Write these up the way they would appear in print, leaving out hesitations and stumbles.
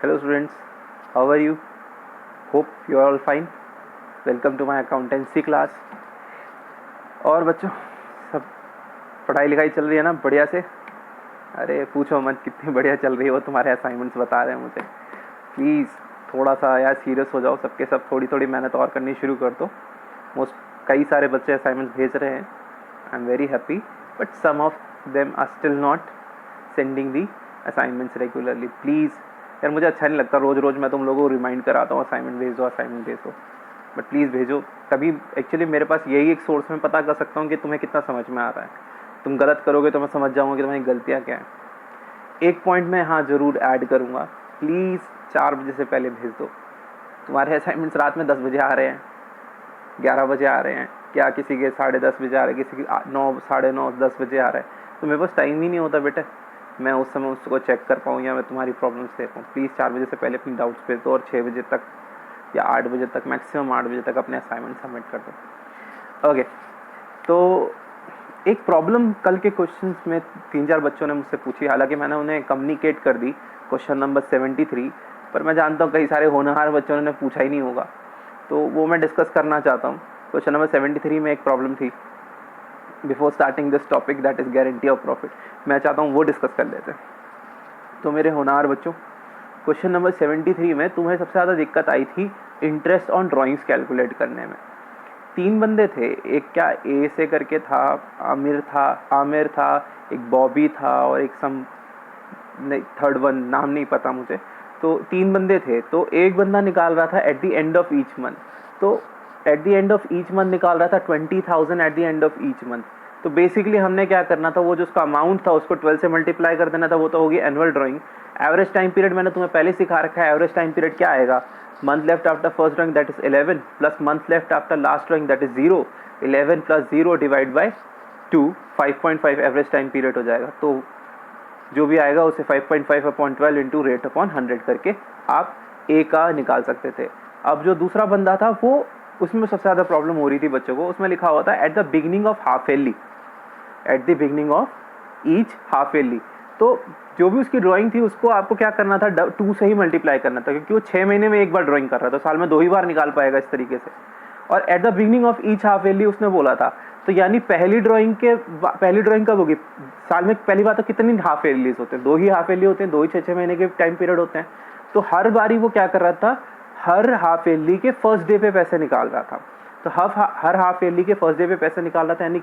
Hello students, how are you? Hope you are all fine. Welcome to my accountancy class. और बच्चों सब पढ़ाई लिखाई चल रही है ना बढ़िया से? अरे पूछो मत कितनी बढ़िया चल रही है, वो तुम्हारे असाइनमेंट्स बता रहे हैं मुझे। प्लीज़ थोड़ा सा यार सीरियस हो जाओ, सबके सब थोड़ी थोड़ी मेहनत और करनी शुरू कर दो। कई सारे बच्चे असाइनमेंट्स भेज रहे हैं, I am very happy, but some of them are still not sending the assignments regularly. Please यार मुझे अच्छा नहीं लगता रोज़ रोज़ मैं तुम लोगों को रिमाइंड कराता हूँ असाइनमेंट भेज दो असाइनमेंट भेज दो, बट प्लीज़ भेजो। तभी एक्चुअली मेरे पास यही एक सोर्स में पता कर सकता हूँ कि तुम्हें कितना समझ में आ रहा है। तुम गलत करोगे तो मैं समझ जाऊँगा कि तुम्हारी गलतियाँ क्या हैं। एक पॉइंट मैं हाँ ज़रूर ऐड करूँगा, प्लीज़ 4 बजे से पहले भेज दो। तुम्हारे असाइनमेंट्स रात में 10 बजे आ रहे हैं, 11 बजे आ रहे हैं, क्या किसी के 10:30 बजे आ रहे हैं, किसी के 9, 9:30, 10 बजे आ रहा है। तो मेरे पास टाइम ही नहीं होता बेटा मैं उस समय उसको चेक कर पाऊँ या मैं तुम्हारी प्रॉब्लम्स देख पाऊँ। प्लीज़ 4 बजे से पहले अपनी डाउट्स भेज दो और 6 बजे तक या 8 बजे तक, मैक्सिमम 8 बजे तक अपने असाइनमेंट सबमिट कर दो। ओके, तो एक प्रॉब्लम कल के क्वेश्चंस में 3-4 बच्चों ने मुझसे पूछी, हालांकि मैंने उन्हें कम्युनिकेट कर दी क्वेश्चन नंबर 73, पर मैं जानता हूँ कई सारे होनहार बच्चों ने पूछा ही नहीं होगा, तो वो मैं डिस्कस करना चाहता हूँ। क्वेश्चन नंबर 73 में एक प्रॉब्लम थी। Before starting this topic that is guarantee of profit, मैं चाहता हूँ वो डिस्कस कर लेते हैं। तो मेरे होनहार बच्चों, क्वेश्चन नंबर 73 में तुम्हें सबसे ज़्यादा दिक्कत आई थी इंटरेस्ट ऑन ड्राइंग्स कैलकुलेट करने में। 3 बंदे थे, एक क्या ए से करके था, आमिर था, एक बॉबी था और एक सम थर्ड वन नाम नहीं पता मुझे। तो 3 बंदे थे, तो एक बंदा निकाल रहा था at the end of each month, तो at the end of each month निकाल रहा था 20,000 at the end of each month. तो बेसिकली हमने क्या करना था, वो जो उसका अमाउंट था उसको 12 से मल्टीप्लाई कर देना था, वो तो होगी annual drawing. Average time period मैंने तुम्हें पहले सिखा रखा है, एवरेज टाइम पीरियड क्या आएगा, month left after first drawing that is 11 plus month left after last drawing that is 0, 11 plus 0 divide by 2, 5.5 average time period हो जाएगा। तो जो भी आएगा उसे 5.5 अपॉन 12 इंटू रेट अपॉन 100 करके आप ए का निकाल सकते थे। अब जो दूसरा बंदा था वो, उसमें सबसे ज़्यादा प्रॉब्लम हो रही थी बच्चों को, उसमें लिखा हुआ था at the beginning of half yearly, at the beginning of each half yearly. तो जो भी उसकी ड्राइंग थी उसको आपको क्या करना था, 2 से ही मल्टीप्लाई करना था, क्योंकि वो 6 महीने में एक बार ड्राइंग कर रहा था, साल में 2 ही बार निकाल पाएगा इस तरीके से। और at the beginning of each half yearly उसने बोला था, तो यानी पहली ड्राइंग कब होगी, साल में पहली बात तो कितनी हाफ ईयरलीज होते हैं, 2 ही हाफ ईयरली होते हैं, 2 ही 6-6 महीने के टाइम पीरियड होते हैं। तो हर बारी वो क्या कर रहा था, हर हाफ ईयरली के फर्स्ट डे पे पैसे निकाल रहा था। तो हर हाफ ईयरली के फर्स्ट डे पे पैसे निकाल रहा था, यानी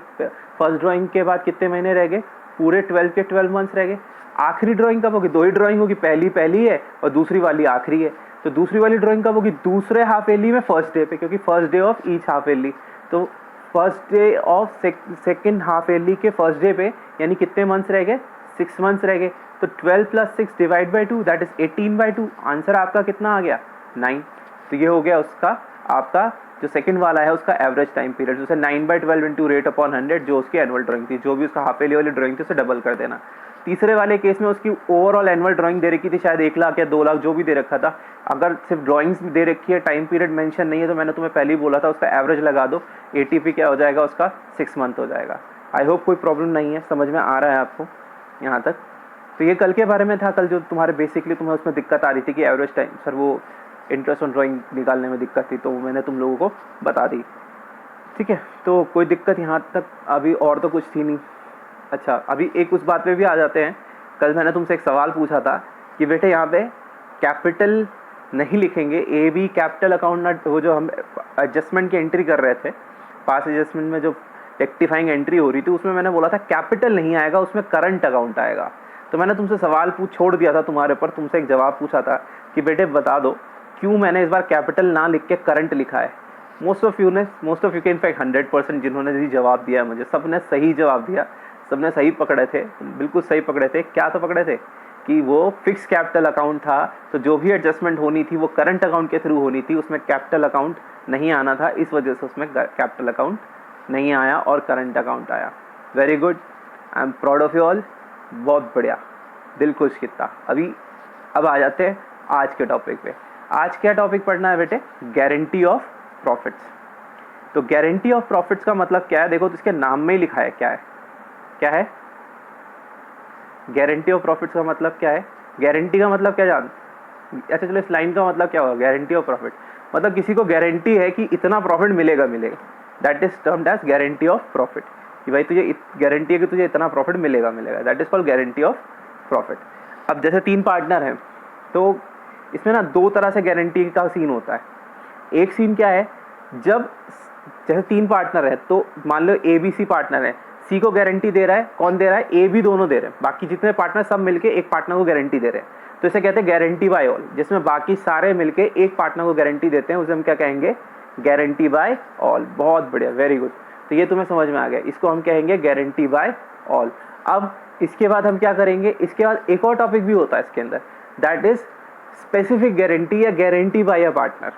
फर्स्ट ड्राइंग के बाद कितने महीने रह गए, पूरे 12 के 12 मंथ्स रह गए। आखिरी ड्राइंग कब होगी, 2 ही ड्राइंग होगी, पहली है और दूसरी वाली आखिरी है। तो दूसरी वाली ड्राइंग कब होगी, दूसरे हाफ ईयरली में फर्स्ट डे पे, क्योंकि first day of each half yearly. तो first day of second half yearly के फर्स्ट डे पे, यानी कितने मंथ्स रह गए, 6 मंथ्स रह गए। तो 12 plus 6 divide by 2 that is 18/2। Answer आपका कितना आ गया, 9। तो ये हो गया उसका, आपका जो सेकंड वाला है उसका एवरेज टाइम पीरियड, उसे 9/12 इंटू रेट अपॉन 100 जो उसकी एनुअल ड्राइंग थी, जो भी उसका हाफ ईयरली वाली ड्राइंग थी उसे डबल कर देना। तीसरे वाले केस में उसकी ओवरऑल एनुअल ड्राइंग दे रखी थी शायद 1 लाख या 2 लाख, जो भी दे रखा था। अगर सिर्फ ड्राइंग्स दे रखी है, टाइम पीरियड मेंशन नहीं है, तो मैंने तुम्हें पहले ही बोला था उसका एवरेज लगा दो, एटीपी क्या हो जाएगा उसका, 6 मंथ हो जाएगा। आई होप कोई प्रॉब्लम नहीं है, समझ में आ रहा है आपको यहाँ तक। तो ये कल के बारे में था, कल जो तुम्हारे बेसिकली तुम्हें उसमें दिक्कत आ रही थी कि एवरेज टाइम सर वो इंटरेस्ट ऑन ड्राइंग निकालने में दिक्कत थी, तो मैंने तुम लोगों को बता दी। ठीक है, तो कोई दिक्कत यहाँ तक अभी और तो कुछ थी नहीं। अच्छा, अभी एक उस बात पे भी आ जाते हैं। कल मैंने तुमसे एक सवाल पूछा था कि बेटे यहाँ पे कैपिटल नहीं लिखेंगे, ए बी कैपिटल अकाउंट ना, वो जो हम एडजस्टमेंट की एंट्री कर रहे थे, पास एडजस्टमेंट में जो रेक्टिफाइंग एंट्री हो रही थी, उसमें मैंने बोला था कैपिटल नहीं आएगा, उसमें करंट अकाउंट आएगा। तो मैंने तुमसे सवाल छोड़ दिया था तुम्हारे पर, तुमसे एक जवाब पूछा था कि बेटे बता दो क्यों मैंने इस बार कैपिटल ना लिख के करंट लिखा है। मोस्ट ऑफ यू के इनफैक्ट 100% जिन्होंने भी जवाब दिया मुझे, सब ने सही जवाब दिया, सबने सही पकड़े थे, बिल्कुल सही पकड़े थे। क्या तो पकड़े थे कि वो फिक्स कैपिटल अकाउंट था, तो जो भी एडजस्टमेंट होनी थी वो करंट अकाउंट के थ्रू होनी थी, उसमें कैपिटल अकाउंट नहीं आना था, इस वजह से उसमें कैपिटल अकाउंट नहीं आया और करंट अकाउंट आया। Very good, I am proud of you all, बहुत बढ़िया, दिल खुश कितना। अब आ जाते हैं आज के टॉपिक पे। आज क्या टॉपिक पढ़ना है बेटे, गारंटी ऑफ प्रॉफिट्स। तो गारंटी ऑफ प्रॉफिट्स का मतलब क्या है, देखो तो इसके नाम में ही लिखा है, क्या है गारंटी ऑफ प्रॉफिट्स का मतलब क्या है। गारंटी का मतलब क्या अच्छा चलो, इस लाइन का मतलब क्या होगा, गारंटी ऑफ प्रॉफिट, मतलब किसी को गारंटी है कि इतना प्रॉफिट मिलेगा मिलेगा, that is termed as guarantee of profit, कि भाई तुझे गारंटी है कि तुझे इतना प्रॉफिट मिलेगा मिलेगा, that is called guarantee of profit. अब जैसे 3 पार्टनर हैं, तो इसमें ना 2 तरह से गारंटी का सीन होता है। एक सीन क्या है, जब जैसे 3 पार्टनर है, तो मान लो ए बी सी पार्टनर है, सी को गारंटी दे रहा है, कौन दे रहा है, ए बी दोनों दे रहे हैं, बाकी जितने पार्टनर सब मिलके एक पार्टनर को गारंटी दे रहे हैं, तो इसे कहते हैं गारंटी बाय ऑल, जिसमें बाकी सारे मिलके एक पार्टनर को गारंटी देते हैं, उसे हम क्या कहेंगे, गारंटी बाय ऑल। बहुत बढ़िया, वेरी गुड, तो ये तुम्हें समझ में आ गया, इसको हम कहेंगे गारंटी बाय ऑल। अब इसके बाद हम क्या करेंगे, इसके बाद एक और टॉपिक भी होता है इसके अंदर, दैट इज स्पेसिफिक गारंटी या guarantee bye a partner,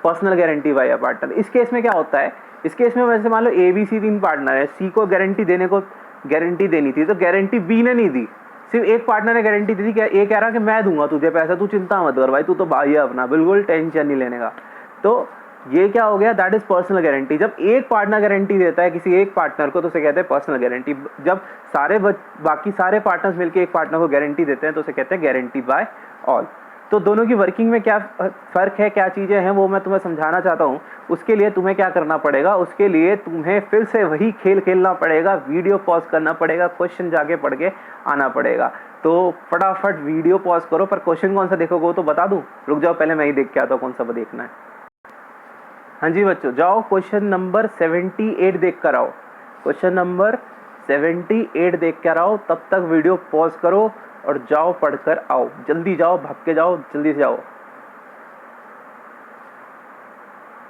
personal guarantee bye a partner. इस केस में क्या होता है, इस केस में वैसे मान लो ए बी सी 3 पार्टनर है, सी को गारंटी देने को गारंटी देनी थी, तो गारंटी बी ने नहीं दी, सिर्फ एक पार्टनर ने गारंटी दी थी, क्या ए कह रहा कि मैं दूंगा तुझे पैसा, तू चिंता मत कर भाई, तू तो भाई है अपना, बिल्कुल टेंशन नहीं लेने का। तो ये क्या हो गया, दैट इज पर्सनल गारंटी। जब एक पार्टनर गारंटी देता है किसी एक पार्टनर को, तो उसे कहते हैं पर्सनल गारंटी। जब बाकी सारे पार्टनर्स मिलकर एक पार्टनर को गारंटी देते हैं, तो उसे कहते हैं गारंटी बाय ऑल। तो दोनों की वर्किंग में क्या फ़र्क है, क्या चीज़ें हैं, वो मैं तुम्हें समझाना चाहता हूँ। उसके लिए तुम्हें क्या करना पड़ेगा, उसके लिए तुम्हें फिर से वही खेल खेलना पड़ेगा, वीडियो पॉज करना पड़ेगा, क्वेश्चन जाके पढ़ के आना पड़ेगा। तो फटाफट वीडियो पॉज करो, पर क्वेश्चन कौन सा देखोगे वो तो बता दूँ, रुक जाओ पहले मैं ही देख के आता हूँ कौन सा देखना है। हाँ जी बच्चों, जाओ क्वेश्चन नंबर 78 देख कर आओ, क्वेश्चन नंबर 78 देख कर आओ, तब तक वीडियो पॉज करो और जाओ पढ़कर आओ, जल्दी जाओ, भाग के जाओ, जल्दी से जाओ।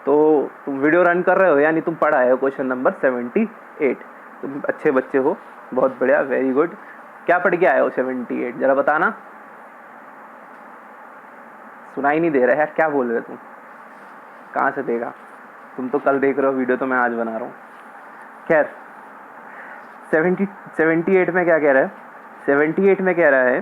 तो तुम वीडियो रन कर रहे हो, यानी तुम पढ़ आए हो क्वेश्चन नंबर 78, तुम अच्छे बच्चे हो, बहुत बढ़िया, वेरी गुड। क्या पढ़ के आए हो 78, जरा बताना। सुनाई नहीं दे रहा है यार, क्या बोल रहे हो तुम, कहाँ से देगा, तुम तो कल देख रहे हो वीडियो, तो मैं आज बना रहा हूँ। खैर 78 में क्या कह रहा है, 78 में कह रहा है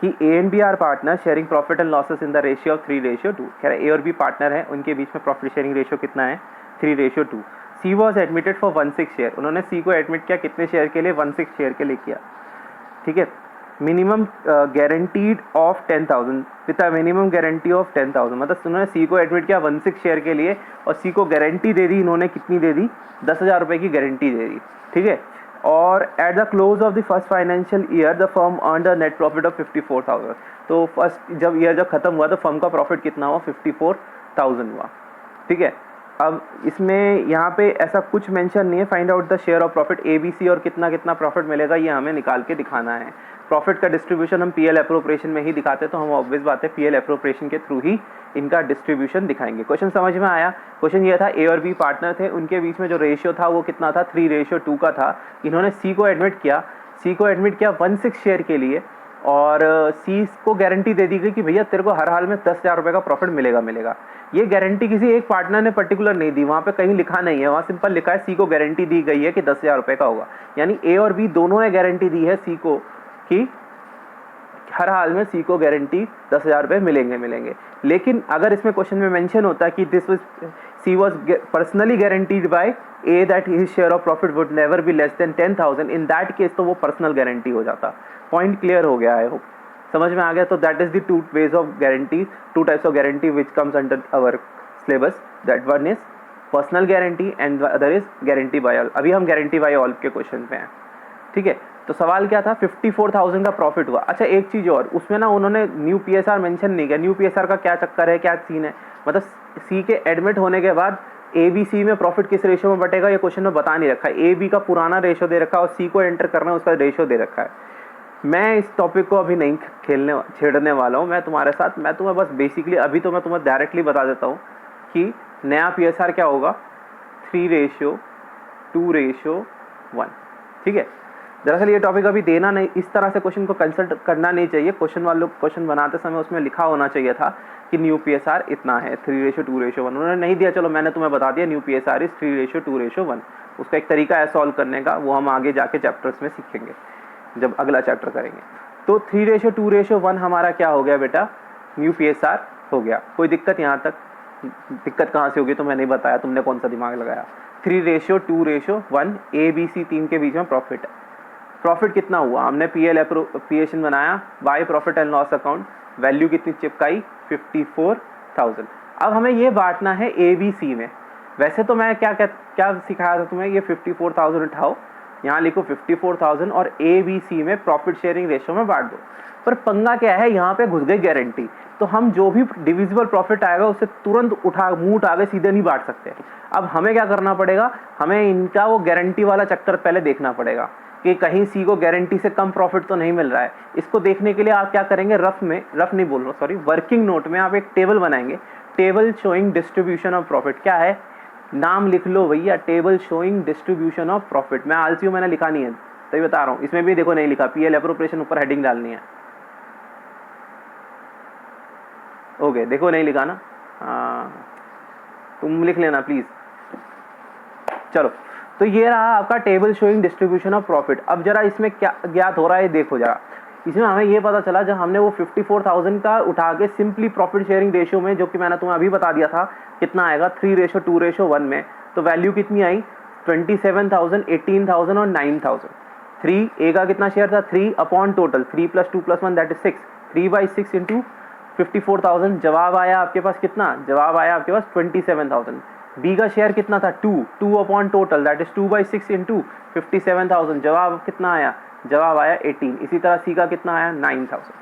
कि A and B are partner sharing profit and losses in the ratio of 3:2। कह रहा है ए और बी पार्टनर है, उनके बीच में प्रॉफिट शेयरिंग रेशियो कितना है, 3:2। सी वॉज एडमिटेड फॉर 16 शेयर, उन्होंने सी को एडमिट किया कितने शेयर के लिए, 16 शेयर के लिए किया, ठीक है। Minimum guaranteed of 10,000 with a minimum guarantee of 10,000, मतलब उन्होंने सी को एडमिट किया 16 शेयर के लिए, और सी को गारंटी दे दी इन्होंने, कितनी दे दी, 10,000 रुपये की गारंटी दे दी, ठीक है। और at the close of the first financial year the firm earned a net profit of 54,000। तो फर्स्ट जब ईयर जब खत्म हुआ तो फर्म का प्रॉफिट कितना हुआ, 54,000 हुआ, ठीक है। अब इसमें यहाँ पे ऐसा कुछ मेंशन नहीं है, find out the share of profit A B C, और कितना कितना प्रॉफिट मिलेगा ये हमें निकाल के दिखाना है। प्रॉफिट का डिस्ट्रीब्यूशन हम पीएल अप्रोप्रिएशन में ही दिखाते हैं, तो हम ऑब्वियस बात है पीएल अप्रोप्रिएशन के थ्रू ही इनका डिस्ट्रीब्यूशन दिखाएंगे। क्वेश्चन समझ में आया। क्वेश्चन ये था, ए और बी पार्टनर थे, उनके बीच में जो रेशियो था वो कितना था, 3:2 का था। इन्होंने सी को एडमिट किया, 16 शेयर के लिए, और सी को गारंटी दे दी गई कि भैया तेरे को हर हाल में 10,000 रुपये का प्रॉफिट मिलेगा मिलेगा। ये गारंटी किसी एक पार्टनर ने पर्टिकुलर नहीं दी, वहाँ पे कहीं लिखा नहीं है, वहाँ सिंपल लिखा है सी को गारंटी दी गई है कि 10,000 रुपये का होगा। यानी ए और बी दोनों ने गारंटी दी है सी को कि हर हाल में सी को गारंटी 10,000 रुपये मिलेंगे। लेकिन अगर इसमें क्वेश्चन में मेंशन होता है कि this was she was personally guaranteed bye A that his share of profit would never be less than 10,000, in that case तो वो पर्सनल गारंटी हो जाता। पॉइंट क्लियर हो गया, आई होप समझ में आ गया। तो that is the two ways of guarantee, two types of guarantee which comes under our syllabus, that one is personal guarantee and other is guarantee by all. अभी हम guarantee by all के question पे हैं, ठीक है। तो सवाल क्या था, 54,000 का प्रॉफिट हुआ। अच्छा एक चीज़ और, उसमें ना उन्होंने न्यू पीएसआर मेंशन नहीं किया। न्यू पीएसआर का क्या चक्कर है, क्या सीन है, मतलब सी के एडमिट होने के बाद ए बी सी में प्रॉफिट किस रेशियो में बटेगा, ये क्वेश्चन में बता नहीं रखा है। ए बी का पुराना रेशियो दे रखा है और सी को एंटर करना है उसका रेशियो दे रखा है। मैं इस टॉपिक को अभी नहीं छेड़ने वाला हूँ मैं तुम्हारे साथ। मैं तुम्हें बस बेसिकली अभी तो मैं तुम्हें डायरेक्टली बता देता हूँ कि नया पीएसआर क्या होगा, 3:2:1, ठीक है। दरअसल ये टॉपिक अभी देना नहीं, इस तरह से क्वेश्चन को कंसल्ट करना नहीं चाहिए। क्वेश्चन वालों क्वेश्चन बनाते समय उसमें लिखा होना चाहिए था कि न्यू पीएसआर इतना है, 3:2:1। उन्होंने नहीं दिया, चलो मैंने तुम्हें बता दिया न्यू पीएसआर इज 3:2:1। उसका एक तरीका है सॉल्व करने का, वो हम आगे जाके चैप्टर्स में सीखेंगे जब अगला चैप्टर करेंगे। तो 3:2:1 हमारा क्या हो गया बेटा, न्यू पीएसआर हो गया। कोई दिक्कत यहाँ तक? दिक्कत कहाँ से होगी तो मैं नहीं बताया, तुमने कौन सा दिमाग लगाया। 3:2:1 ए बी सी 3 के बीच में प्रॉफिट है। प्रॉफिट कितना हुआ, हमने पीएल एप्रोप्रिएशन बनाया by profit and loss account, value कितनी चिपकाई 54,000। अब हमें ये बांटना है ए बी सी में। वैसे तो मैं क्या सिखाया था तुम्हें, ये 54,000 उठाओ, यहाँ लिखो 54,000 और ए बी सी में प्रॉफिट शेयरिंग रेशियो में बांट दो। पर पंगा क्या है, यहाँ पे घुस गई गारंटी, तो हम जो भी डिविजिबल प्रॉफिट आएगा उसे तुरंत मुंह उठा के सीधे नहीं बांट सकते। अब हमें क्या करना पड़ेगा, हमें इनका वो गारंटी वाला चक्कर पहले देखना पड़ेगा कि कहीं सी को गारंटी से कम प्रॉफिट तो नहीं मिल रहा है। इसको देखने के लिए आप क्या करेंगे, वर्किंग नोट में आप एक टेबल बनाएंगे, table showing distribution of profit. क्या है, नाम लिख लो भैया, table showing distribution of profit. मैं आलसी हूं, मैंने लिखा नहीं है तभी बता रहा हूँ। इसमें भी देखो नहीं लिखा, पीएल एप्रोप्रिएशन ऊपर हेडिंग डालनी है। ओके देखो नहीं लिखा ना, तुम लिख लेना प्लीज। चलो, तो ये रहा आपका table showing distribution of profit. अब जरा इसमें क्या ज्ञात हो रहा है देखो जरा। इसमें हमें ये पता चला, जब हमने वो 54,000 का उठा के सिंपली प्रॉफिट शेयरिंग रेशियो में, जो कि मैंने तुम्हें अभी बता दिया था कितना आएगा 3:2:1 में, तो वैल्यू कितनी आई 27,000, 18,000 और 9,000। 3 ए का कितना शेयर था, 3 upon total 3 + 2 + 1 that is 6, 3/6 into 54,000। जवाब आया आपके पास कितना, जवाब आया आपके पास 27,000। बी का शेयर कितना था 2 upon total that is 2/6 into 57,000। जवाब कितना आया, जवाब आया 18। इसी तरह सी का कितना आया 9,000।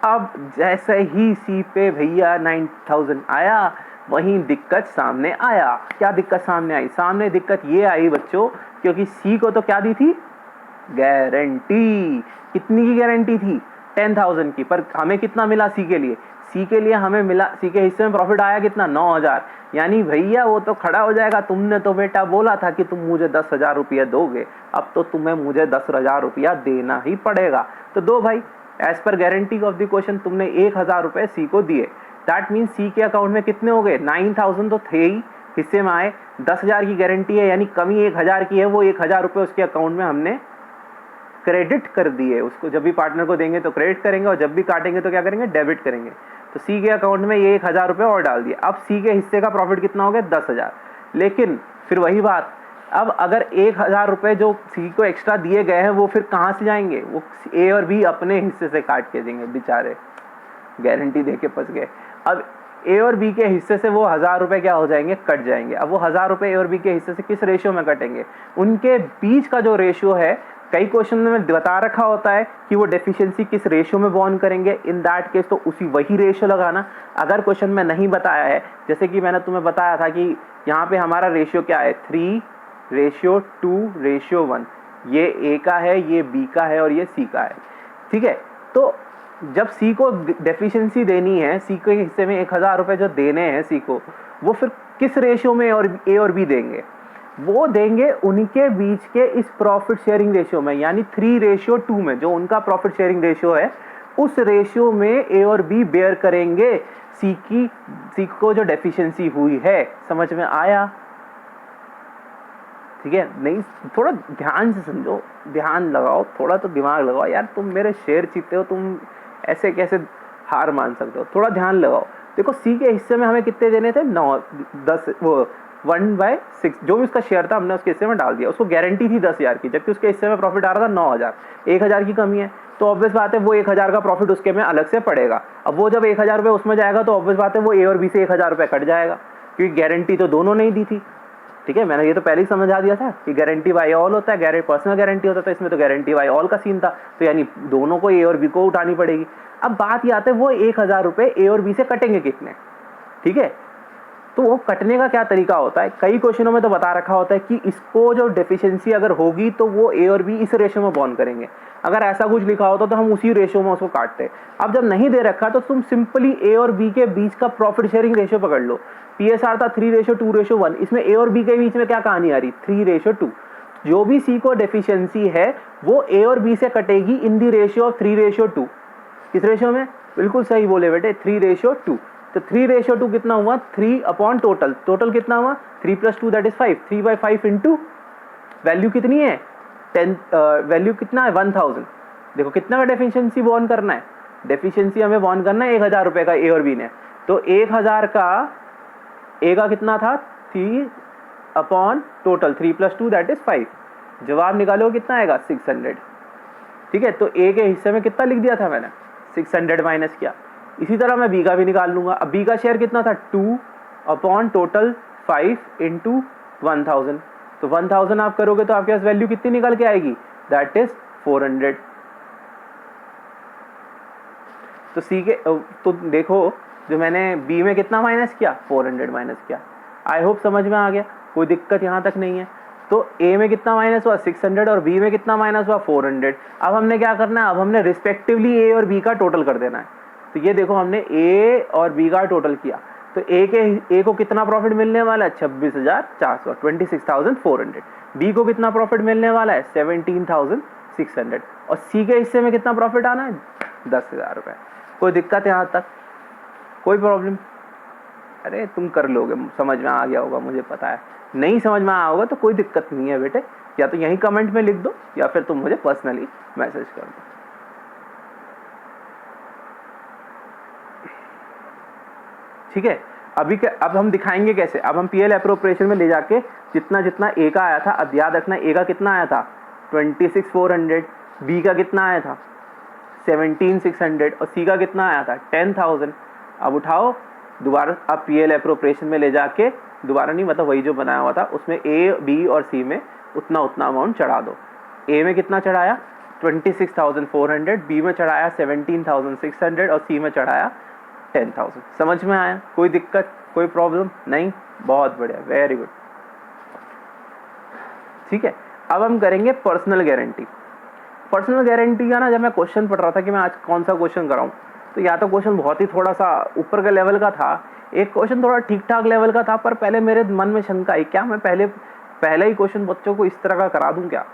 अब जैसे ही सी पे भैया 9,000 आया, वहीं दिक्कत सामने आया। क्या दिक्कत सामने आई, सामने दिक्कत ये आई बच्चों, क्योंकि सी को तो क्या दी थी, गारंटी। कितनी की गारंटी थी, 10,000 की। पर हमें कितना मिला सी के लिए, सी के लिए हमें मिला, सी के हिस्से में प्रॉफिट आया कितना 9,000। यानी भैया वो तो खड़ा हो जाएगा, तुमने तो बेटा बोला था कि तुम मुझे 10,000 रुपया दोगे, अब तो तुम्हें मुझे 10,000 रुपया देना ही पड़ेगा। तो दो भाई, as per guarantee of the question तुमने 1,000 रुपए सी को दिए। दैट मीन सी के अकाउंट में कितने हो गए, 9,000 तो थे ही, हिस्से में आए। 10,000 की गारंटी है, यानी कमी 1,000 की है, वो 1,000 रुपये उसके अकाउंट में हमने क्रेडिट कर दिए। उसको जब भी पार्टनर को देंगे तो क्रेडिट करेंगे, और जब भी काटेंगे तो क्या करेंगे, डेबिट करेंगे। तो सी के अकाउंट में ये 1,000 रुपये और डाल दिए। अब सी के हिस्से का प्रॉफिट कितना हो गया 10,000। लेकिन फिर वही बात, अब अगर 1,000 रुपये जो सी को एक्स्ट्रा दिए गए हैं वो फिर कहाँ से जाएंगे, वो ए और बी अपने हिस्से से काट के देंगे, बेचारे गारंटी दे के फंस गए। अब ए और बी के हिस्से से वो 1,000 रुपये क्या हो जाएंगे, कट जाएंगे। अब वो 1,000 रुपये ए और बी के हिस्से से किस रेशियो में कटेंगे, उनके बीच का जो रेशियो है, कई क्वेश्चन में बता रखा होता है कि वो डेफिशिएंसी किस रेशियो में बॉर्न करेंगे। इन दैट केस तो उसी वही रेशियो लगाना। अगर क्वेश्चन में नहीं बताया है, जैसे कि मैंने तुम्हें बताया था कि यहाँ पे हमारा रेशियो क्या है 3:2:1, ये ए का है, ये बी का है और ये सी का है, ठीक है। तो जब सी को डेफिशिएंसी देनी है, सी के हिस्से में 1,000 रुपये जो देने हैं सी को, वो फिर किस रेशियो में और ए और बी देंगे, वो देंगे उनके बीच के इस प्रॉफिट शेयरिंग रेशियो में, यानी 3:2 में। जो उनका प्रॉफिट शेयरिंग रेशियो है उस रेशियो में ए और बी बेयर करेंगे सी को जो डेफिशिएंसी हुई है। समझ में आया, ठीक है। नहीं, थोड़ा ध्यान से समझो, ध्यान लगाओ, थोड़ा तो दिमाग लगाओ यार। तुम मेरे शेयर जीतते हो, तुम ऐसे कैसे हार मान सकते हो, थोड़ा ध्यान लगाओ। देखो सी के हिस्से में हमें कितने देने थे 9, 10, वो 1/6 जो भी उसका शेयर था हमने उसके हिस्से में डाल दिया। उसको गारंटी थी 10,000 की, जबकि उसके हिस्से में प्रॉफिट आ रहा था 9,000। 1,000 की कमी है तो ऑब्वियस बात है वो 1,000 का प्रॉफिट उसके में अलग से पड़ेगा। अब वो जब 1,000 रुपये उसमें जाएगा तो ऑब्वियस बात है वो ए और बी से 1,000 रुपये कट जाएगा, क्योंकि गारंटी तो दोनों नहीं दी थी, ठीक है। मैंने ये तो पहले ही समझा दिया था कि गारंटी बाय ऑल होता है, पर्सनल गारंटी होता है, तो इसमें तो गारंटी बाय ऑल का सीन था, तो यानी दोनों को ए और बी को उठानी पड़ेगी। अब बात ये आती है वो 1,000 रुपये ए और बी से कटेंगे कितने, ठीक है। तो वो कटने का क्या तरीका होता है, कई क्वेश्चनों में तो बता रखा होता है कि इसको जो डेफिशिएंसी अगर होगी तो वो ए और बी इस रेशियो में बॉर्न करेंगे। अगर ऐसा कुछ लिखा होता तो हम उसी रेशियो में उसको काटते। अब जब नहीं दे रखा तो तुम सिंपली ए और बी के बीच का प्रॉफिट शेयरिंग रेशियो पकड़ लो। पीएसआर था 3:2:1, इसमें ए और बी के बीच में क्या कहानी आ रही 3:2। जो भी सी को डेफिशिएंसी है वो ए और बी से कटेगी इन दी रेशियो ऑफ 3:2। किस रेशियो में, बिल्कुल सही बोले बेटे 3:2। तो 3:2 कितना हुआ 3 अपॉन टोटल, टोटल कितना हुआ 3 + 2 दैट इज 5, 3/5 इंटू वैल्यू कितनी है 10, वैल्यू कितना है 1,000। देखो कितना का डेफिशिएंसी बॉर्न करना है, डेफिशिएंसी हमें बॉर्न करना है 1,000 रुपये का ए और बी ने। तो 1,000 का ए का कितना था 3 अपॉन टोटल 3 + 2 दैट इज 5। जवाब निकालो कितना आएगा 600, ठीक है। तो ए के हिस्से में कितना लिख दिया था मैंने 600 माइनस किया, इसी तरह मैं बी का भी निकाल लूँगा। अब बी का शेयर कितना था 2 अपॉन टोटल 5 इंटू 1000, तो 1000 आप करोगे तो आपके पास वैल्यू कितनी निकल के आएगी, दैट इज 400। तो सी के तो देखो जो मैंने बी में कितना माइनस किया, 400 माइनस किया। आई होप समझ में आ गया, कोई दिक्कत यहाँ तक नहीं है। तो ए में कितना माइनस हुआ 600 और बी में कितना माइनस हुआ 400। अब हमने क्या करना है, अब हमने रिस्पेक्टिवली ए और बी का टोटल कर देना है। तो ये देखो हमने ए और बी का टोटल किया, तो ए को कितना प्रॉफिट मिलने वाला है 26,400 26,400। बी को कितना प्रॉफिट मिलने वाला है 17,600 और सी के हिस्से में कितना प्रॉफिट आना है 10,000 रुपये। कोई दिक्कत यहाँ तक, कोई प्रॉब्लम? अरे तुम कर लोगे, समझ में आ गया होगा मुझे पता है। नहीं समझ में आया होगा तो कोई दिक्कत नहीं है बेटे, या तो यहीं कमेंट में लिख दो या फिर तुम मुझे पर्सनली मैसेज कर दो। ठीक है, अब हम दिखाएंगे कैसे। अब हम पीएल एप्रोप्रिएशन में ले जाके जितना जितना ए का आया था, अब याद रखना ए का कितना आया था 26,400, बी का कितना आया था 17,600 और सी का कितना आया था 10,000। अब उठाओ दोबारा, अब पीएल एप्रोप्रिएशन में ले जाके दोबारा नहीं, मतलब वही जो बनाया हुआ था उसमें ए बी और सी में उतना अमाउंट चढ़ा दो। ए में कितना चढ़ाया 26,400, बी में चढ़ाया 17,600 और सी में चढ़ाया 10,000। समझ में आया? कोई दिक्कत, कोई प्रॉब्लम नहीं? बहुत बढ़िया, वेरी गुड। ठीक है, अब हम करेंगे पर्सनल गारंटी। पर्सनल गारंटी का ना, जब मैं क्वेश्चन पढ़ रहा था कि मैं आज कौन सा क्वेश्चन कराऊं, तो या तो क्वेश्चन बहुत ही थोड़ा सा ऊपर के लेवल का था, एक क्वेश्चन थोड़ा ठीक ठाक लेवल का था, पर पहले मेरे मन में शंका आई क्या मैं पहले ही क्वेश्चन बच्चों को इस तरह का करा दूं क्या।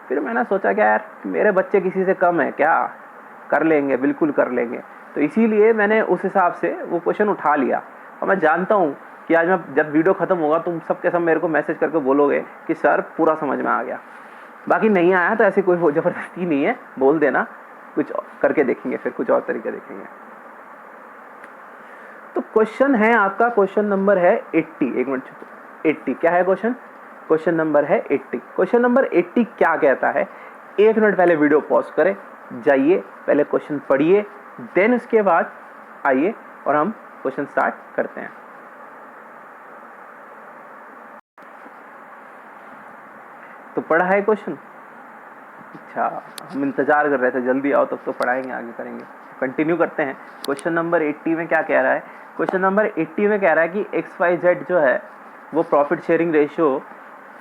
फिर मैंने सोचा क्या यार, मेरे बच्चे किसी से कम है क्या, कर लेंगे, बिल्कुल कर लेंगे। तो इसीलिए मैंने उस हिसाब से वो क्वेश्चन उठा लिया। और मैं जानता हूँ कि आज मैं जब वीडियो खत्म होगा तुम सब के सब मेरे को मैसेज करके बोलोगे कि सर पूरा समझ में आ गया। बाकी नहीं आया तो ऐसी कोई ज़बरदस्ती नहीं है, बोल देना, कुछ करके देखेंगे, फिर कुछ और तरीके देखेंगे। तो क्वेश्चन है आपका, क्वेश्चन नंबर है 80। एक मिनट, 80 क्या है क्वेश्चन? क्वेश्चन नंबर है 80। क्वेश्चन नंबर 80 क्या कहता है? एक मिनट पहले वीडियो पॉज करें, जाइए पहले क्वेश्चन पढ़िए, देन उसके बाद आइए और हम क्वेश्चन स्टार्ट करते हैं। तो पढ़ा है क्वेश्चन? अच्छा, हम इंतजार कर रहे थे, जल्दी आओ तब तो पढ़ाएंगे, आगे करेंगे। कंटिन्यू करते हैं। क्वेश्चन नंबर 80 में क्या कह रहा है? क्वेश्चन नंबर 80 में कह रहा है कि XYZ जो है वो प्रॉफिट शेयरिंग रेशियो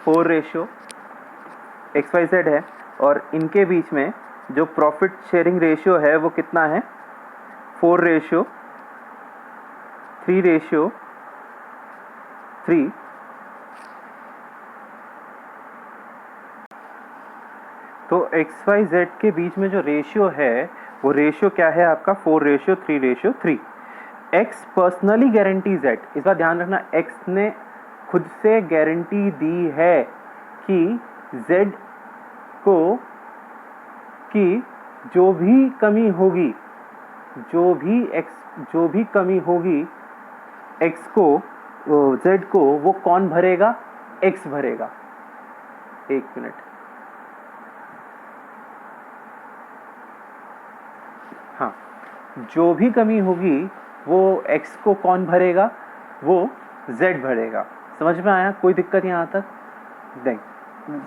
4:XYZ है और इनके बीच में जो प्रॉफिट शेयरिंग रेशियो है वो कितना है 4:3:3। तो XYZ के बीच में जो रेशियो है वो रेशियो क्या है आपका 4:3:3। X personally guarantee Z। इस बार ध्यान रखना, X ने खुद से गारंटी दी है कि Z को कि जो भी कमी होगी X को Z को वो कौन भरेगा? X भरेगा। एक मिनट, हाँ, जो भी कमी होगी वो X को कौन भरेगा? वो Z भरेगा। समझ में आया? कोई दिक्कत यहाँ तक नहीं?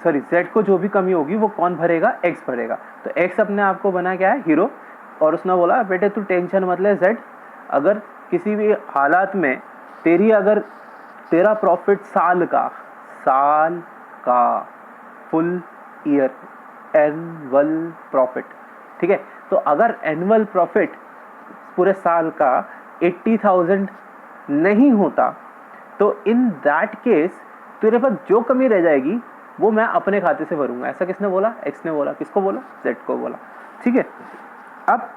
सॉरी, Z को जो भी कमी होगी वो कौन भरेगा? X भरेगा। तो X अपने आप को बना क्या है? हीरो। और उसने बोला बेटे तू टेंशन मत ले Z, अगर किसी भी हालात में तेरा प्रॉफिट साल का फुल ईयर एनुअल प्रॉफिट, ठीक है, तो अगर एनुअल प्रॉफिट पूरे साल का 80,000 नहीं होता तो इन दैट केस तेरे पास जो कमी रह जाएगी वो मैं अपने खाते से भरूंगा। ऐसा किसने बोला? X ने बोला। किसको बोला? Z को बोला। ठीक है, अब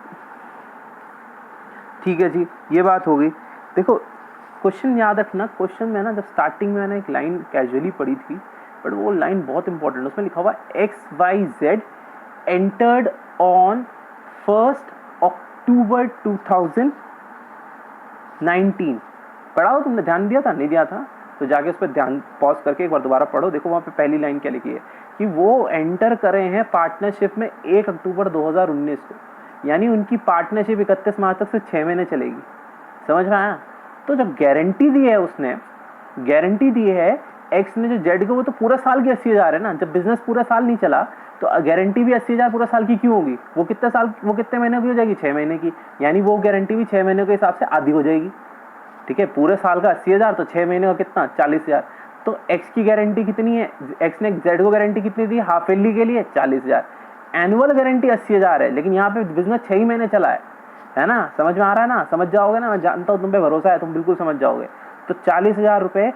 ठीक है जी, ये बात हो गई। देखो क्वेश्चन याद रखना, क्वेश्चन में ना जब स्टार्टिंग में मैंने एक लाइन कैजुअली पढ़ी थी, बट वो लाइन बहुत इंपॉर्टेंट, उसमें लिखा हुआ XYZ एंटर्ड ऑन 1 अक्टूबर 2019। पढ़ा हो तुमने? ध्यान दिया था? नहीं दिया था तो जाके उस पर ध्यान पॉज करके एक बार दोबारा पढ़ो। देखो वहाँ पे पहली लाइन क्या लिखी है कि वो एंटर करे हैं पार्टनरशिप में 1 अक्टूबर 2019 को। यानी उनकी पार्टनरशिप 31 मार्च तक से 6 महीने चलेगी। समझ में आया? तो जो गारंटी दी है उसने, गारंटी दी है एक्स ने जो जेड को, वो तो पूरा साल की 80,000 है ना। जब बिजनेस पूरा साल नहीं चला तो गारंटी भी 80,000 पूरा साल की क्यों होगी? वो कितने महीने की हो जाएगी? 6 महीने की। यानी वो गारंटी भी 6 महीने के हिसाब से आधी हो जाएगी। ठीक है, पूरे साल का 80,000 तो 6 महीने का कितना? 40,000। तो एक्स की गारंटी कितनी है? एक्स ने जेड को गारंटी कितनी दी हाफ ईयरली के लिए? 40,000। एनुअल गारंटी 80,000 है, लेकिन यहाँ पे बिजनेस 6 ही महीने चला है ना। समझ में आ रहा है ना? समझ जाओगे ना, मैं जानता हूँ तुम पे भरोसा है, तुम बिल्कुल समझ जाओगे। तो 40,000 रुपये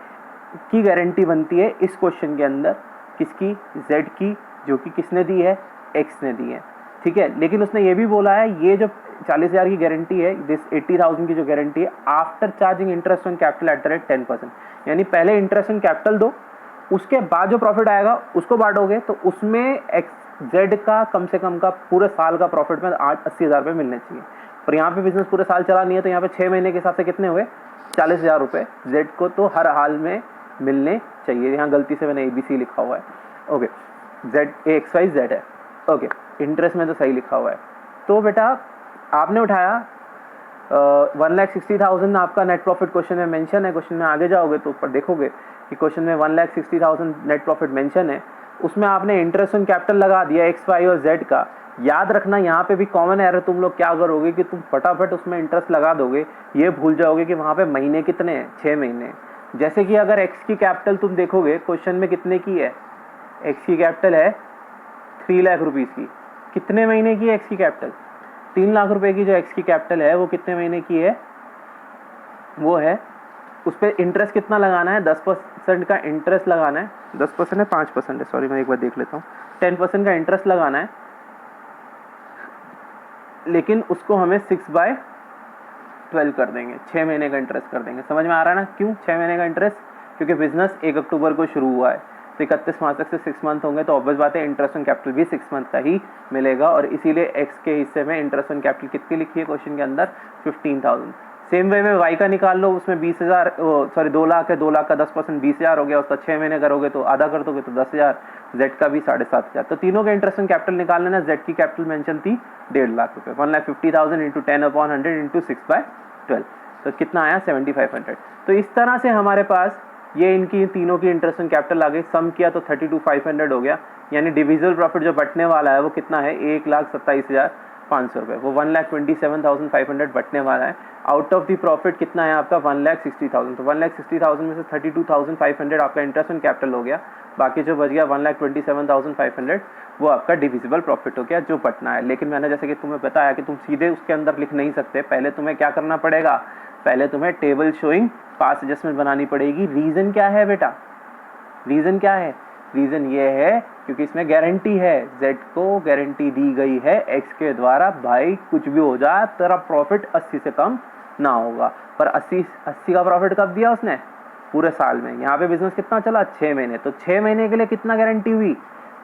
की गारंटी बनती है इस क्वेश्चन के अंदर। किसकी? जेड की, जो कि किसने दी है? एक्स ने दी है। ठीक है, लेकिन उसने ये भी बोला है ये जो 40,000 की गारंटी है, दिस 80,000 की जो गारंटी है, after charging interest on capital at the rate 10%। यानी पहले इंटरेस्ट ऑन कैपिटल दो, उसके बाद जो प्रॉफिट आएगा उसको बांटोगे, तो उसमें एक्स जेड का कम से कम का पूरे साल का प्रॉफिट में 80,000 रुपये मिलने चाहिए। पर यहाँ पे बिजनेस पूरे साल चला नहीं है, तो यहाँ पे 6 महीने के हिसाब से कितने हुए? 40,000 रुपये जेड को तो हर हाल में मिलने चाहिए। यहाँ गलती से मैंने ABC लिखा हुआ है। ओके, जेड XY Z है। ओके, इंटरेस्ट में तो सही लिखा हुआ है। तो बेटा आपने उठाया 1,60,000 आपका नेट प्रॉफिट क्वेश्चन में मेंशन है। क्वेश्चन में आगे जाओगे तो ऊपर देखोगे कि क्वेश्चन में 1,60,000 नेट प्रॉफिट मेंशन है। उसमें आपने इंटरेस्ट ऑन कैपिटल लगा दिया X, Y और Z का। याद रखना यहाँ पे भी कॉमन एरर तुम लोग क्या करोगे कि तुम फटाफट उसमें इंटरेस्ट लगा दोगे, ये भूल जाओगे कि वहाँ पे महीने कितने हैं? 6 महीने। जैसे कि अगर एक्स की कैपिटल तुम देखोगे क्वेश्चन में कितने की है? एक्स की कैपिटल है 3 लाख रुपीज़ की। कितने महीने की है एक्स की कैपिटल? 3 लाख रुपए की जो एक्स की कैपिटल है वो कितने महीने की है? वो है, उस पर इंटरेस्ट कितना लगाना है? 10% का इंटरेस्ट लगाना है। 10% है 5% है, सॉरी मैं एक बार देख लेता हूँ। 10% का इंटरेस्ट लगाना है, लेकिन उसको हमें 6/12 कर देंगे, 6 महीने का इंटरेस्ट कर देंगे। समझ में आ रहा है ना? क्यों 6 महीने का इंटरेस्ट? क्योंकि बिजनेस 1 अक्टूबर को शुरू हुआ है, तो 31 मार्च तक से 6 मंथ होंगे, तो ऑब्वियस बात है इंटरेस्ट ऑन कैपिटल भी 6 मंथ का ही मिलेगा। और इसीलिए एक्स के हिस्से में इंटरेस्ट ऑन कैपिटल कितनी लिखी है क्वेश्चन के अंदर? 15,000। सेम वे में वाई का निकाल लो, उसमें 20,000 सॉरी 2 लाख है, 2 लाख का 10% 20,000 हो गया, उसका 6 महीने करोगे तो आधा कर दोगे तो 10,000। जेड का भी 7,500। तो तीनों के इंटरेस्ट ऑन कैपिटल निकाल लेना। जेड की कैपिटल मेंशन थी 1.5 लाख रुपए। 1,50,000 इंटू 10/100 इंटू 6/12, तो कितना आया? 7,500। तो इस तरह से हमारे पास ये इनकी तीनों की इंटरेस्ट ऑन कैपिटल आ गई। सम किया तो 32,500 हो गया। यानी डिविजिबल प्रॉफिट जो बटने वाला है वो कितना है? 1,27,500 रुपये। वो 1,27,500 बटने वाला है। आउट ऑफ द प्रॉफिट कितना है आपका? 1,60,000। तो 1,60,000 में से 32,500 आपका इंटरेस्ट ऑन कैपिटल हो गया। बाकी जो बच गया 1,27,500 वो आपका डिविजिबल प्रॉफिट हो गया जो बटना है। लेकिन मैंने जैसे कि तुम्हें बताया कि तुम सीधे उसके अंदर लिख नहीं सकते, पहले तुम्हें क्या करना पड़ेगा? पहले तुम्हें टेबल शोइंग पास एडजस्टमेंट बनानी पड़ेगी। रीजन क्या है बेटा? रीजन क्या है? रीजन ये है क्योंकि इसमें गारंटी है, जेड को गारंटी दी गई है एक्स के द्वारा, भाई कुछ भी हो जाए तेरा प्रॉफिट 80 से कम ना होगा। पर 80 का प्रॉफिट कब दिया उसने? पूरे साल में। यहाँ पे बिजनेस कितना चला? 6 महीने। तो 6 महीने के लिए कितना गारंटी हुई?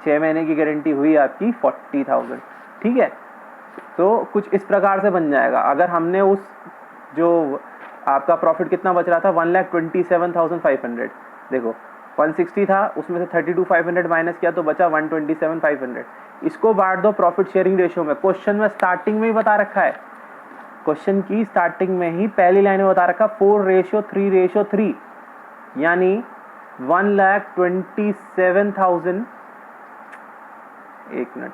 6 महीने की गारंटी हुई आपकी 40,000। ठीक है, तो कुछ इस प्रकार से बन जाएगा। अगर हमने उस जो आपका प्रॉफिट कितना बच रहा था 1,27,500, देखो 160 था, उसमें से 32,500 माइनस किया तो बचा 127,500। इसको बांट दो प्रॉफिट शेयरिंग रेशियो में। क्वेश्चन में स्टार्टिंग में ही बता रखा है, क्वेश्चन की स्टार्टिंग में ही पहली लाइन में बता रखा 4:3:3, यानी 1,27,000 एक मिनट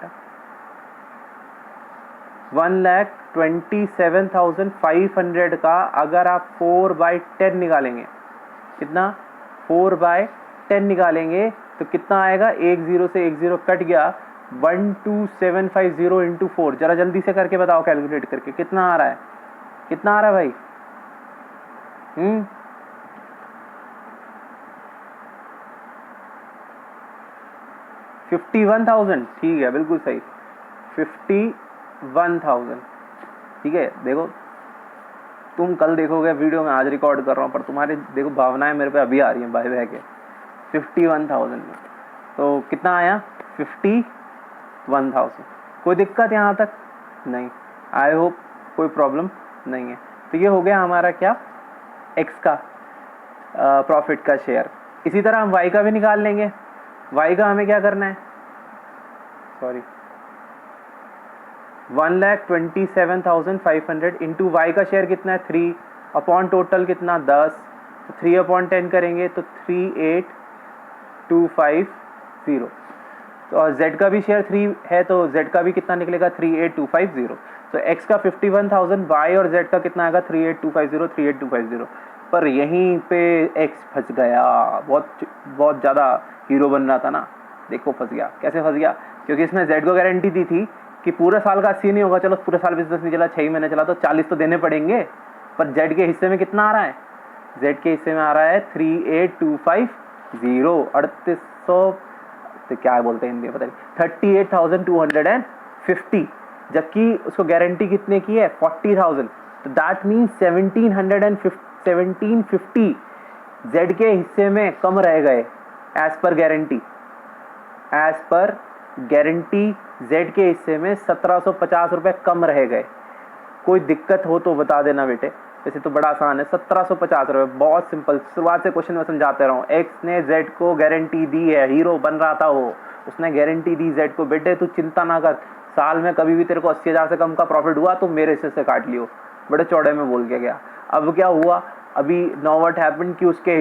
1,27,500 का अगर आप 4/10 निकालेंगे, कितना? 4/10 निकालेंगे तो कितना आएगा? 1 0 से 1 0 कट गया, 12750 इंटू 4। जरा जल्दी से करके बताओ, कैलकुलेट करके कितना आ रहा है? कितना आ रहा है भाई? 51,000। ठीक है, बिल्कुल सही, 51,000। ठीक है, देखो तुम कल देखोगे वीडियो में, आज रिकॉर्ड कर रहा हूँ, पर तुम्हारी देखो भावनाएं मेरे पे अभी आ रही हैं, भाई बह के 51,000 में। तो कितना आया? 51,000। कोई दिक्कत यहाँ तक? नहीं, आई होप कोई प्रॉब्लम नहीं है। तो ये हो गया हमारा क्या? एक्स का प्रॉफिट का शेयर। इसी तरह हम वाई का भी निकाल लेंगे। वाई का हमें क्या करना है? सॉरी, 1,27,500 इंटू वाई का शेयर कितना है 3 अपॉन टोटल कितना 10, तो 3/10 करेंगे तो 38,250। तो और z का भी शेयर 3 है तो z का भी कितना निकलेगा 38,250। तो x का 51,000, y और z का कितना आएगा 38,250। पर यहीं पे x फंस गया, बहुत ज़्यादा हीरो बन रहा था ना, देखो फंस गया। कैसे फंस गया? क्योंकि इसने z को गारंटी दी थी कि पूरे साल का 80 नहीं होगा, चलो पूरे साल बिजनेस नहीं चला, 6 महीने चला तो 40 तो देने पड़ेंगे। पर z के हिस्से में कितना आ रहा है? z के हिस्से में आ रहा है 38,250, 3800, तो क्या बोलते हैं हिंदी में पता नहीं, 38,250, जबकि उसको गारंटी कितने की है 40,000। तो दैट मीन्स 1750 जेड के हिस्से में कम रह गए एज पर गारंटी। जेड के हिस्से में 1750 रुपये कम रह गए। कोई दिक्कत हो तो बता देना बेटे, वैसे तो बड़ा आसान है। 1750 रुपये, बहुत सिंपल। शुरुआत से क्वेश्चन में समझाते रहा हूँ। एक्स ने जेड को गारंटी दी है, हीरो बन रहा था वो, उसने गारंटी दी जेड को, बेटे तू चिंता ना कर, साल में कभी भी तेरे को 80,000 से कम का प्रॉफिट हुआ तो मेरे हिस्से से काट लियो, बड़े चौड़े में बोल के गया। अब क्या हुआ, अभी नाउ व्हाट हैपेंड कि उसके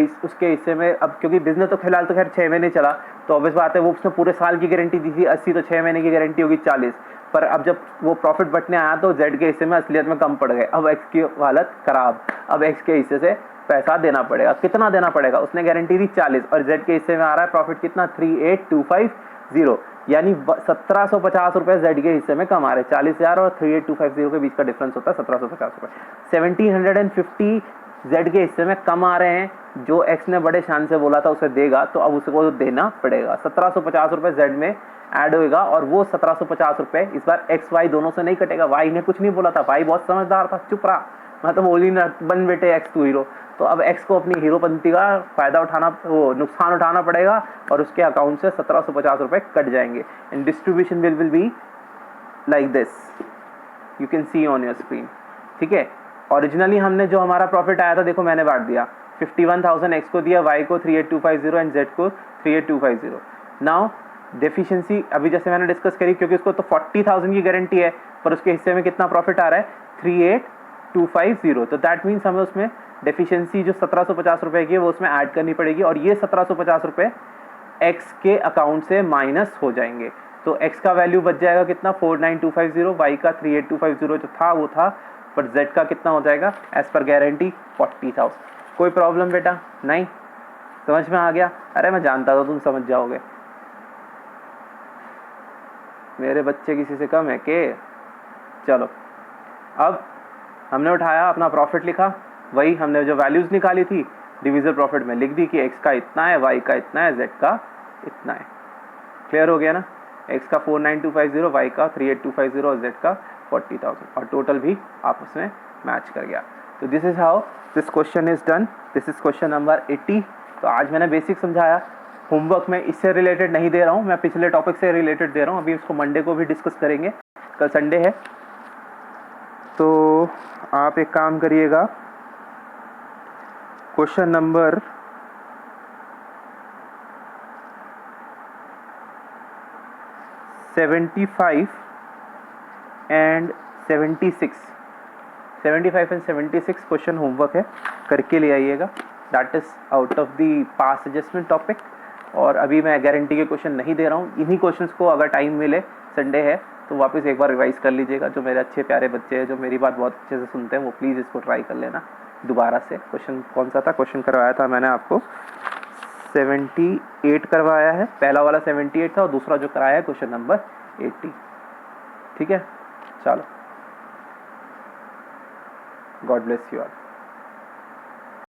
हिस्से में, अब क्योंकि बिजनेस तो फिलहाल तो खैर 6 महीने चला, तो ऑब्वियस बात है वो उसने पूरे साल की गारंटी दी थी 80, तो 6 महीने की गारंटी होगी 40। पर अब जब वो प्रॉफिट बटने आया तो जेड के हिस्से में असलियत में कम पड़ गए। अब एक्स की हालत खराब, अब एक्स के हिस्से से पैसा देना पड़ेगा। कितना देना पड़ेगा? उसने गारंटी दी 40 और जेड के हिस्से में आ रहा है प्रॉफिट कितना 38,250, यानी 1750 रुपये जेड के हिस्से में कम आ रहे। 40,000 और 38,250 के बीच का डिफरेंस होता है 1750 रुपये। 1750 जेड के हिस्से में कम आ रहे हैं, जो एक्स ने बड़े शान से बोला था उसे देगा, तो अब उसको देना पड़ेगा। 1750 रुपये जेड में ऐड होएगा और वो 1750 रुपये इस बार एक्स वाई दोनों से नहीं कटेगा। वाई ने कुछ नहीं बोला था, वाई बहुत समझदार था, चुप रहा, मैं तो बोल ही ना, बन बेटे एक्स तू हीरो। तो अब एक्स को अपनी हीरोपंती का फायदा उठाना, वो नुकसान उठाना पड़ेगा और उसके अकाउंट से 1750 रुपये कट जाएंगे। And distribution will be like this, you can see on your screen. ठीक है, ओरिजिनली हमने जो हमारा प्रॉफिट आया था देखो मैंने बांट दिया, 51,000 एक्स को दिया, वाई को 38,250 एंड जेड को 38,250। नाउ डेफिशिएंसी अभी जैसे मैंने डिस्कस करी, क्योंकि उसको तो 40,000 की गारंटी है पर उसके हिस्से में कितना प्रॉफिट आ रहा है 38,250। तो दैट मीन्स हमें उसमें डेफिशिएंसी जो 1750 रुपये की है वो उसमें ऐड करनी पड़ेगी और ये 1750 रुपये एक्स के अकाउंट से माइनस हो जाएंगे। तो एक्स का वैल्यू बच जाएगा कितना 49,250, वाई का 38,250 जो था वो था, पर जेड का कितना हो जाएगा एज पर गारंटी 40,000। कोई प्रॉब्लम बेटा? नहीं, समझ में आ गया? अरे मैं जानता था तुम समझ जाओगे, मेरे बच्चे किसी से कम है के? चलो, अब हमने उठाया अपना प्रॉफिट लिखा, वही हमने जो वैल्यूज निकाली थी डिविजल प्रॉफिट में लिख दी कि एक्स का इतना है, वाई का इतना है, जेड का इतना है। क्लियर हो गया ना? एक्स का 49,250, वाई का 38,250 और जेड का 40,000, और टोटल भी आपस में मैच कर गया। तो this is how this question is done. This is question number 80। तो आज मैंने बेसिक समझाया, होमवर्क में इससे रिलेटेड नहीं दे रहा हूँ, मैं पिछले टॉपिक से रिलेटेड दे रहा हूँ। अभी इसको मंडे को भी डिस्कस करेंगे, कल संडे है। तो आप एक काम करिएगा, question number 75 and 76 question homework है, करके ले आइएगा। That is out of the pass adjustment topic. और अभी मैं गारंटी के क्वेश्चन नहीं दे रहा हूँ, इन्हीं क्वेश्चंस को अगर टाइम मिले, संडे है तो वापस एक बार रिवाइज कर लीजिएगा। जो मेरे अच्छे प्यारे बच्चे हैं जो मेरी बात बहुत अच्छे से सुनते हैं वो प्लीज़ इसको ट्राई कर लेना दोबारा से। क्वेश्चन कौन सा था? क्वेश्चन करवाया था मैंने आपको 78 करवाया है, पहला वाला 78 था और दूसरा जो कराया है क्वेश्चन नंबर 80। ठीक है, चलो, गॉड ब्लेस यू ऑल।